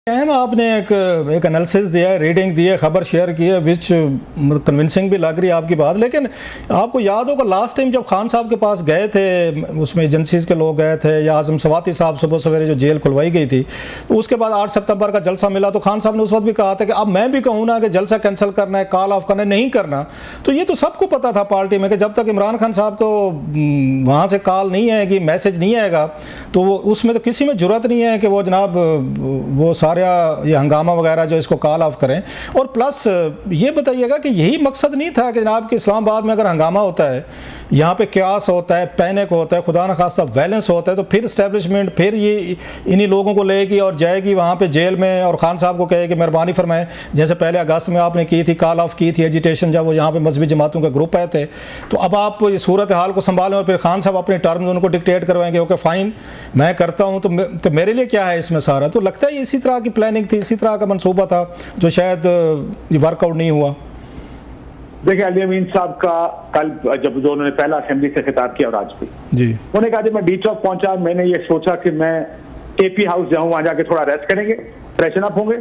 अहम आपने एक एनालिसिस दिया है, रीडिंग दी है, खबर शेयर की है, विच कन्विंसिंग भी लग रही है आपकी बात। लेकिन आपको याद होगा लास्ट टाइम जब खान साहब के पास गए थे, उसमें एजेंसीज के लोग गए थे, या आजम सवाती साहब सुबह सवेरे जो जेल खुलवाई गई थी, तो उसके बाद 8 सितंबर का जलसा मिला, तो खान साहब ने उस वक्त भी कहा था कि अब मैं भी कहूँ ना कि जलसा कैंसिल करना है, कॉल ऑफ करना है, नहीं करना। तो ये तो सबको पता था पार्टी में कि जब तक इमरान खान साहब को वहाँ से कॉल नहीं आएगी, मैसेज नहीं आएगा, तो वो उसमें तो किसी में जुर्रत नहीं है कि वो जनाब वो ये हंगामा वगैरह जो इसको कॉल ऑफ करें। और प्लस ये बताइएगा कि यही मकसद नहीं था कि जनाब कि इस्लामाबाद में अगर हंगामा होता है, यहाँ पे क्यास होता है, पैनिक होता है, खुदा न खास्ता वायलेंस होता है, तो फिर इस्टेब्लिशमेंट फिर ये इन्हीं लोगों को लेगी और जाएगी वहाँ पे जेल में और खान साहब को कहे कि मेहरबानी फरमाएं, जैसे पहले अगस्त में आपने की थी, कॉल ऑफ की थी एजिटेशन, जब वो यहाँ पे मजहबी जमातों का ग्रुप आए थे। तो अब आप ये सूरत हाल को संभालें और फिर खान साहब अपने टर्म्स उनको डिक्टेट करवाएंगे, ओके फाइन मैं करता हूँ, तो मेरे लिए क्या है इसमें सारा। तो लगता है इसी तरह की प्लानिंग थी, इसी तरह का मनसूबा था जो शायद ये वर्कआउट नहीं हुआ। देखिए, अली अमीन साहब का कल जब जो उन्होंने पहला असेंबली से खिताब किया और आज भी जी, उन्होंने कहा जब मैं डी चौक पहुंचा, मैंने ये सोचा कि मैं केपी हाउस जाऊं, वहां जाके थोड़ा रेस्ट करेंगे, फ्रेशन अप होंगे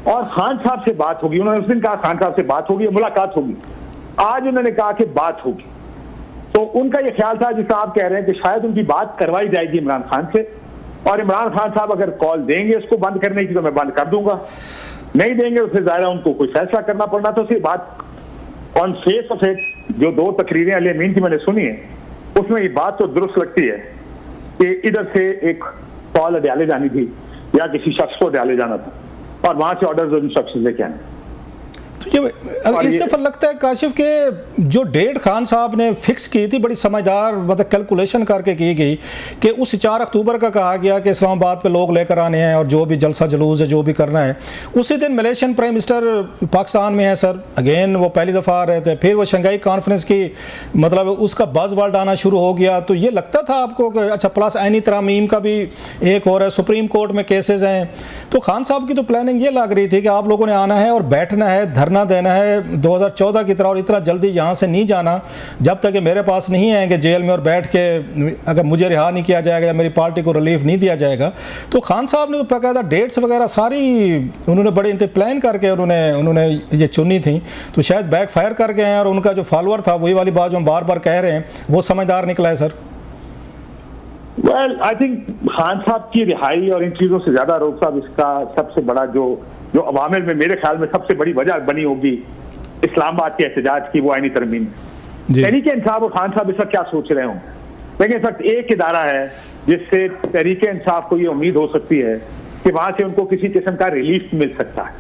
और खान साहब से बात होगी। उन्होंने उस दिन कहा खान साहब से बात होगी, मुलाकात होगी। आज उन्होंने कहा कि बात होगी। तो उनका ये ख्याल था, जिसका आप कह रहे हैं कि शायद उनकी बात करवाई जाएगी इमरान खान से, और इमरान खान साहब अगर कॉल देंगे उसको बंद करने की तो मैं बंद कर दूंगा, नहीं देंगे तो फिर ज़ाहिर उनको कोई फैसला करना पड़ना। तो सिर्फ बात ऑन फेस ऑफ इट, जो 2 तकरीरें अली अमीन की मैंने सुनी है, उसमें ये बात तो दुरुस्त लगती है कि इधर से एक कॉल डाले जानी थी या किसी शख्स को डाले जाना था और वहां से ऑर्डर इंस्ट्रक्शन लेके आने। तो ये इस दफा लगता है काशिफ के जो डेट खान साहब ने फिक्स की थी बड़ी समझदार मतलब कैलकुलेशन करके की गई कि उस 4 अक्टूबर का कहा गया कि इस्लामाबाद पे लोग लेकर आने हैं और जो भी जलसा जुलूस है जो भी करना है। उसी दिन मलेशियन प्राइम मिनिस्टर पाकिस्तान में है सर, अगेन वो पहली दफ़ा आ रहे थे, फिर वो शंघाई कॉन्फ्रेंस की मतलब उसका बज़वर्ड आना शुरू हो गया। तो ये लगता था आपको कि अच्छा, प्लस आईनी तरामीम का भी एक और है, सुप्रीम कोर्ट में केसेस हैं, तो खान साहब की तो प्लानिंग ये लग रही थी कि आप लोगों ने आना है और बैठना है, धरना देना है 2014 की तरह, और इतना जल्दी यहाँ से नहीं जाना जब तक कि मेरे पास नहीं आएंगे जेल में और बैठ के अगर मुझे रिहा नहीं किया जाएगा या मेरी पार्टी को रिलीफ नहीं दिया जाएगा। तो खान साहब ने तो बाकायदा डेट्स वगैरह सारी उन्होंने बड़े प्लान करके उन्होंने ये चुनी थी। तो शायद बैक फायर कर गए हैं और उनका जो फॉलोअर था वही वाली बात जो हम बार बार कह रहे हैं वो समझदार निकला है sir. Well, I think Khan साहब की रिहाई और इन चीजों से ज्यादा रोक साहब इसका सबसे बड़ा जो अवामिल में मेरे ख्याल में सबसे बड़ी वजह बनी होगी इस्लामाबाद के एहतजाज की, वो आईनी तरमीम। तहरीक इंसाफ और खान साहब इस वक्त क्या सोच रहे हों? लेकिन इस वक्त एक इदारा है जिससे तहरीक इंसाफ को ये उम्मीद हो सकती है कि वहां से उनको किसी किस्म का रिलीफ मिल सकता है,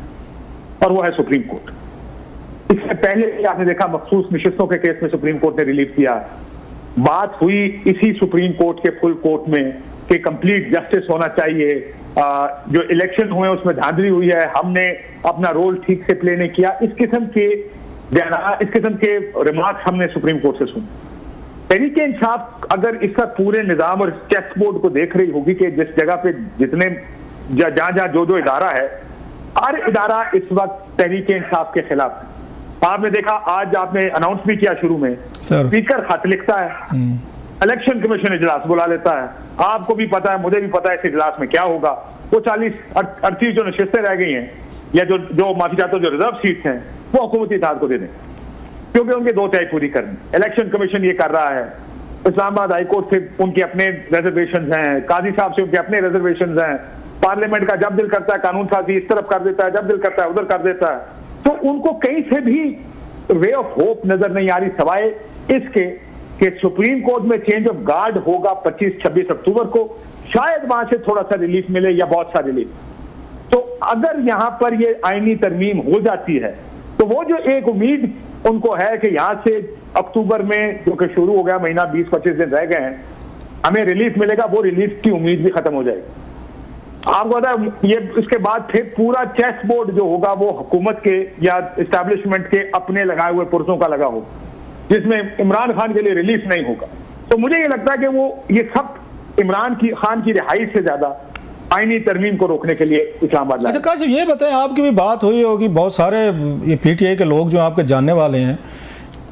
और वो है सुप्रीम कोर्ट। इससे पहले आपने देखा मखसूस नशिस्तों के केस में सुप्रीम कोर्ट ने रिलीफ दिया। बात हुई इसी सुप्रीम कोर्ट के फुल कोर्ट में कि कंप्लीट जस्टिस होना चाहिए, जो इलेक्शन हुए उसमें धांधली हुई है, हमने अपना रोल ठीक से प्ले नहीं किया, इस किस्म के रिमार्क्स हमने सुप्रीम कोर्ट से सुने। तहरीक इंसाफ अगर इसका पूरे निजाम और चेस बोर्ड को देख रही होगी कि जिस जगह पे जितने जहां जो इदारा है, हर इदारा इस वक्त तहरीक इंसाफ के खिलाफ है। आपने देखा, आज आपने अनाउंस भी किया शुरू में, स्पीकर खत लिखता है, इलेक्शन कमीशन इजलास बुला लेता है। आपको भी पता है, मुझे भी पता है इस इजलास में क्या होगा। वो 40-38 जो नशिस्तें रह गई हैं या जो माफी चाहते जो रिजर्व सीट्स हैं वो हुकूमती इत्तेहाद को दे दें, क्योंकि उनके 2 तिहाई पूरी करनी। इलेक्शन कमीशन ये कर रहा है, इस्लामाबाद हाई कोर्ट से उनके अपने रिजर्वेशन हैं, काजी साहब से उनके अपने रिजर्वेशन हैं, पार्लियामेंट का जब दिल करता है कानून साजी इस तरफ कर देता है, जब दिल करता है उधर कर देता है। तो उनको कहीं से भी वे ऑफ होप नजर नहीं आ रही, सवाए इसके कि सुप्रीम कोर्ट में चेंज ऑफ गार्ड होगा 25-26 अक्टूबर को, शायद वहां से थोड़ा सा रिलीफ मिले या बहुत सा रिलीफ। तो अगर यहां पर ये आईनी तरमीम हो जाती है तो वो जो एक उम्मीद उनको है कि यहां से अक्टूबर में जो कि शुरू हो गया महीना, 20-25 दिन रह गए हैं, हमें रिलीफ मिलेगा, वो रिलीफ की उम्मीद भी खत्म हो जाएगी। आपको पता है ये इसके बाद फिर पूरा चेस बोर्ड जो होगा वो हुकूमत के या इस्टेब्लिशमेंट के अपने लगाए हुए पुरजों का लगा होगा, जिसमें इमरान खान के लिए रिलीफ नहीं होगा। तो मुझे ये लगता है कि वो ये सब इमरान खान की रिहाई से ज्यादा आईनी तरमीम को रोकने के लिए इस्लामाबाद लाए। अच्छा ये बताएं, आपकी भी बात हुई होगी, बहुत सारे ये पीटीआई के लोग जो आपके जानने वाले हैं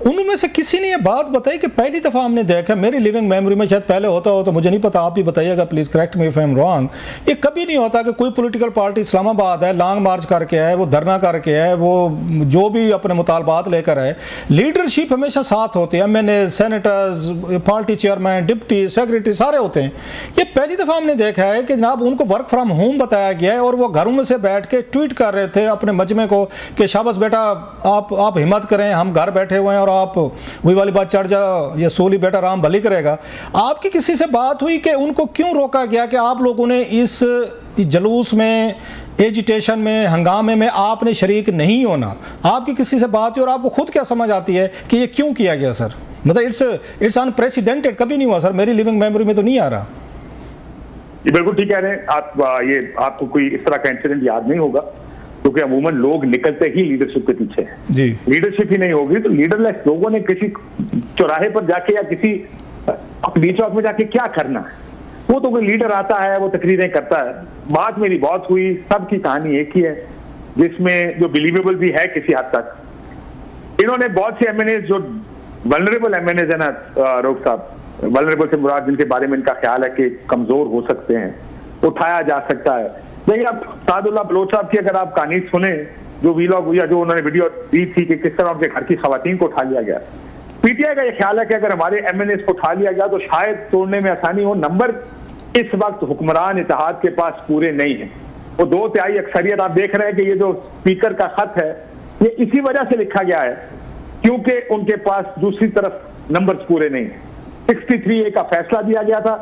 उनमें से किसी ने ये बात बताई कि पहली दफ़ा हमने देखा, मेरी लिविंग मेमोरी में शायद पहले होता हो तो मुझे नहीं पता, आप भी बताइएगा please, correct me if I am wrong, ये कभी नहीं होता कि कोई पॉलिटिकल पार्टी इस्लामाबाद है, लॉन्ग मार्च करके आए, वो धरना करके आए, वो जो भी अपने मुतालबात लेकर आए, लीडरशिप हमेशा साथ होती है, MNA, senators, party chairman, deputy secretary सारे होते हैं। ये पहली दफ़ा हमने देखा है कि जनाब उनको वर्क फ्राम होम बताया गया है और वो घरों में से बैठ के ट्वीट कर रहे थे अपने मजमे को कि शाबाश बेटा, आप हिम्मत करें, हम घर बैठे हुए हैं और आप वही वाली बात चढ़ जाओ, ये सोली बेटा राम भली करेगा। आपकी किसी से बात हुई कि उनको क्यों रोका गया कि आप लोगों ने इस जलूस में, एजिटेशन में, हंगामे में आपने शरीक नहीं होना? आपकी किसी से बात हुई और आपको खुद क्या समझ आती है कि ये क्यों किया गया सर? मतलब इट्स अनप्रेसिडेंटेड, कभी नहीं हुआ सर, मेरी लिविंग मेमोरी में तो नहीं आ रहा। ये बिल्कुल ठीक कह रहे हैं आप। ये आपको कोई इस तरह का इंसिडेंट याद नहीं होगा, क्योंकि अमूमन लोग निकलते ही लीडरशिप के पीछे हैं। जी, लीडरशिप ही नहीं होगी तो लीडरलेस लोगों ने किसी चौराहे पर जाके या किसी बीच चौक में जाके क्या करना है? वो तो कोई लीडर आता है, वो तकरीरें करता है। बात मेरी बहुत हुई, सबकी कहानी एक ही है, जिसमें जो बिलीवेबल भी है किसी हद तक। इन्होंने बहुत से MNA जो वल्नरेबल MNA है ना रोक साहब, वल्नरेबल से मुराद जिनके बारे में इनका ख्याल है कि कमजोर हो सकते हैं, उठाया जा सकता है। देखिए अब सादुल्लाह बलोच साहब की अगर आप कहानी सुने, जो वीलॉग या जो उन्होंने वीडियो दी थी कि किस तरह उनके घर की खवातीन को उठा लिया गया, PTI का ये ख्याल है कि अगर हमारे MNAs को उठा लिया गया तो शायद तोड़ने में आसानी हो। नंबर इस वक्त हुक्मरान इत्तेहाद के पास पूरे नहीं है, वो 2/3 अक्सरियत। आप देख रहे हैं कि ये जो स्पीकर का खत है ये इसी वजह से लिखा गया है क्योंकि उनके पास दूसरी तरफ नंबर्स पूरे नहीं है। 63A का फैसला दिया गया था,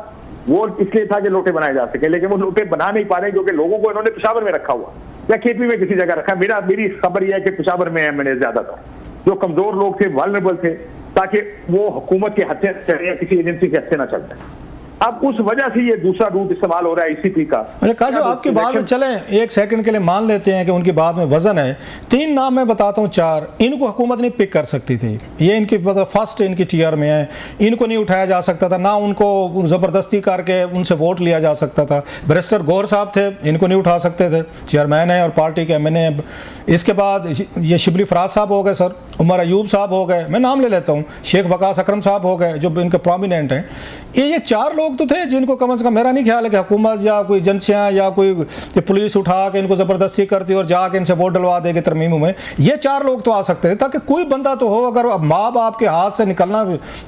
वो इसलिए था कि लोटे बनाए जा सके, लेकिन वो लोटे बना नहीं पा रहे क्योंकि लोगों को इन्होंने पेशावर में रखा हुआ या KP में किसी जगह रखा। मेरी खबर यह है कि पेशावर में MNA ज्यादा था, जो कमजोर लोग थे, वल्नरेबल थे, ताकि वो हुकूमत के हत्थे चले या किसी एजेंसी के हत्थे ना चल जाए। अब उस वजह से ये दूसरा रूट इस्तेमाल हो रहा है ECP का। काजू आपकी बात में चलें एक सेकंड के लिए मान लेते हैं कि उनकी बात में वजन है। 3 नाम मैं बताता हूँ, 4 इनको हुकूमत नहीं पिक कर सकती थी, ये इनकी मतलब फर्स्ट इनकी टीयर में है, इनको नहीं उठाया जा सकता था, ना उनको ज़बरदस्ती करके उनसे वोट लिया जा सकता था। बैरिस्टर गौहर साहब थे, इनको नहीं उठा सकते थे, चेयरमैन है और पार्टी के MNA है। इसके बाद ये शिबली फराज साहब हो गए सर, उमर अयूब साहब हो गए, मैं नाम ले लेता हूँ, शेख वकास अकरम साहब हो गए जो इनके प्रोमिनेंट हैं। ये 4 लोग तो थे जिनको कम से कम मेरा नहीं ख्याल है कि हुकूमत या कोई एजेंसियाँ या कोई पुलिस उठा के इनको ज़बरदस्ती करती और जाके इनसे वोट डलवा देगी तरमीम में। ये 4 लोग तो आ सकते थे, ताकि कोई बंदा तो हो, अगर माँ बाप के हाथ से निकलना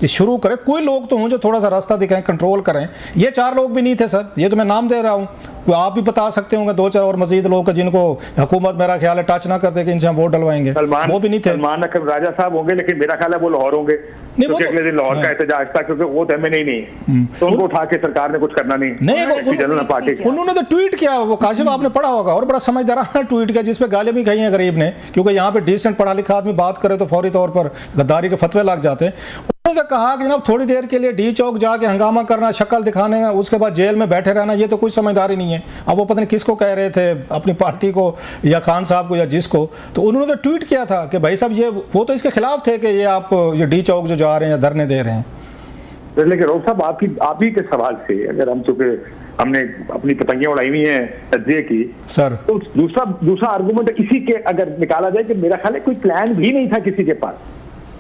शुरू करे, कोई लोग तो हों जो थोड़ा सा रास्ता दिखाएं, कंट्रोल करें। ये 4 लोग भी नहीं थे सर, ये तो मैं नाम दे रहा हूँ, आप भी बता सकते होंगे 2-4 और मजीद लोग जिनको हुकूमत मेरा ख्याल है टच ना कर दे कि इनसे हम वोट डलवाएंगे, वो भी नहीं थे। सलमान अकरम राजा साहब होंगे, लेकिन मेरा ख्याल है वो लाहौर होंगे, क्योंकि अगले दिन लाहौर का एहतजाज था, क्योंकि वो तो MNA ही नहीं है, तो उनको उठा के सरकार ने कुछ करना नहीं। पार्टी उन्होंने तो ट्वीट किया, वो काशिफ आपने पढ़ा होगा, और बड़ा समझदाराना ट्वीट किया जिसपे गालियां भी कही हैं गरीब ने, क्योंकि यहाँ पे डिसेंट पढ़ा लिखा आदमी बात करे तो फौरी तौर पर गद्दारी के फतवे लग जाते हैं। उन्होंने कहा कि जनाब थोड़ी देर के लिए D चौक जाके हंगामा करना, शक्ल दिखाने का, उसके बाद जेल में बैठे रहना, ये तो कोई समझदारी नहीं है। अब वो पता नहीं किसको कह रहे थे, अपनी पार्टी को या खान साहब को या जिसको, तो उन्होंने तो ट्वीट किया था कि भाई साहब ये वो तो इसके खिलाफ थे कि ये आप ये D चौक जो जा रहे हैं या धरने दे रहे हैं। लेकिन रोक साहब आप ही के सवाल से अगर हम चूंकि हमने अपनी पतंगियां उड़ाई हुई हैं तज्जिए की सर, तो दूसरा आर्गूमेंट इसी के अगर निकाला जाए कि मेरा ख्याल है कोई प्लान भी नहीं था किसी के पास,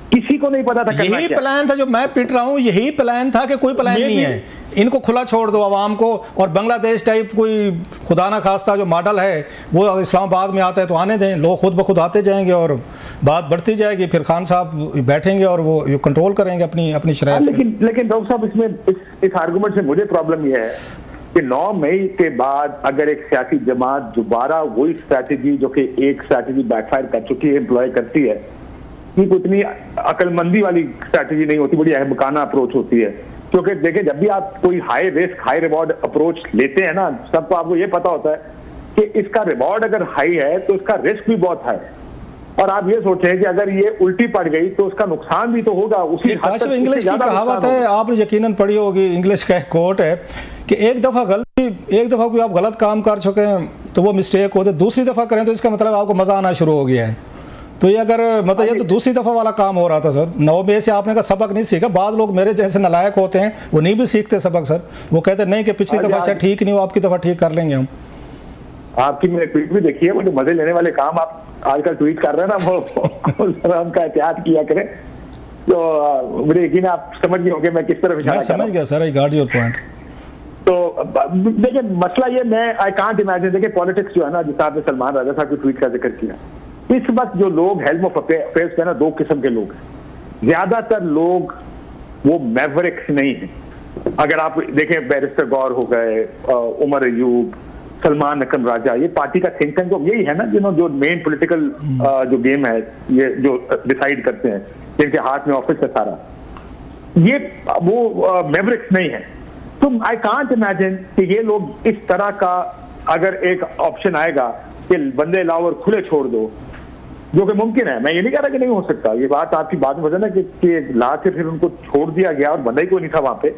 किसी को नहीं पता था करना यही प्लान था जो मैं पिट रहा हूँ, यही प्लान था कि कोई प्लान नहीं है, इनको खुला छोड़ दो आवाम को, और बांग्लादेश टाइप कोई खुदा ना खास्ता जो मॉडल है वो इस्लामाबाद में आता है तो आने दें, लोग खुद ब खुद आते जाएंगे और बात बढ़ती जाएगी, फिर खान साहब बैठेंगे और वो कंट्रोल करेंगे अपनी शरायत। लेकिन डॉक्टर साहब इसमें इस आर्गूमेंट से मुझे प्रॉब्लम यह है कि 9 मई के बाद अगर एक सियासी जमात दोबारा वही स्ट्रैटेजी जो कि एक स्ट्रैटेजी बैकफायर कर चुकी है एम्प्लॉय करती है, कि उतनी अकलमंदी वाली स्ट्रैटेजी नहीं होती, बड़ी अहमकाना अप्रोच होती है। क्योंकि देखिए जब भी आप कोई high risk high reward approach लेते हैं ना, सबको आपको ये पता होता है कि इसका रिवॉर्ड अगर हाई है तो इसका रिस्क भी बहुत हाई है, और आप ये सोचें कि अगर ये उल्टी पड़ गई तो उसका नुकसान भी तो होगा। उसी इंग्लिश की कहावत है, आपने यकीनन पढ़ी होगी, इंग्लिश का एक कोट है कि एक दफ़ा कोई आप गलत काम कर चुके हैं तो वो मिस्टेक होते, दूसरी दफ़ा करें तो इसका मतलब आपको मज़ा आना शुरू हो गया है। तो ये अगर मतलब ये तो दूसरी दफ़ा वाला काम हो रहा था सर। 9 मई से आपने का सबक नहीं सीखा। बाद लोग मेरे जैसे नालायक होते हैं, वो नहीं भी सीखते सबक सर, वो कहते नहीं कि पिछली दफ़ा शायद ठीक नहीं हो, आपकी दफ़ा ठीक कर लेंगे हम। आपकी मैंने ट्वीट भी देखी है, वो जो मजे लेने वाले काम आप आजकल ट्वीट कर रहे हैं ना, वो उनका एहतियात किया करें। तो मेरे यकीन आप समझ गए होंगे मैं किस तरह मैं समझ गया sir, I got your point. तो देखिए मसला ये, मैं आई कांट इमेजिन, देखिए पॉलिटिक्स जो है ना, जिस आपने सलमान राजा साहब की ट्वीट का जिक्र किया, इस वक्त जो लोग हेल्म ऑफ अफेयर्स पे ना, दो किस्म के लोग हैं। ज्यादातर लोग वो मैवरिक्स नहीं है। अगर आप देखें बैरिस्टर गौर हो गए, उमर अयूब, सलमान नकम राजा, ये पार्टी का थिंक टैंक यही है ना, जो मेन पॉलिटिकल जो गेम है, ये जो डिसाइड करते हैं, जिनके हाथ में ऑफिस है सारा, ये वो मैवरिक्स नहीं है। तो आई कांट इमेजिन कि ये लोग इस तरह का, अगर एक ऑप्शन आएगा कि बंदे लाओ और खुले छोड़ दो, जो कि मुमकिन है, मैं ये नहीं कह रहा कि नहीं हो सकता, ये बात आपकी बात में ना कि ला के फिर उनको छोड़ दिया गया और बंदा ही कोई नहीं था वहां पे,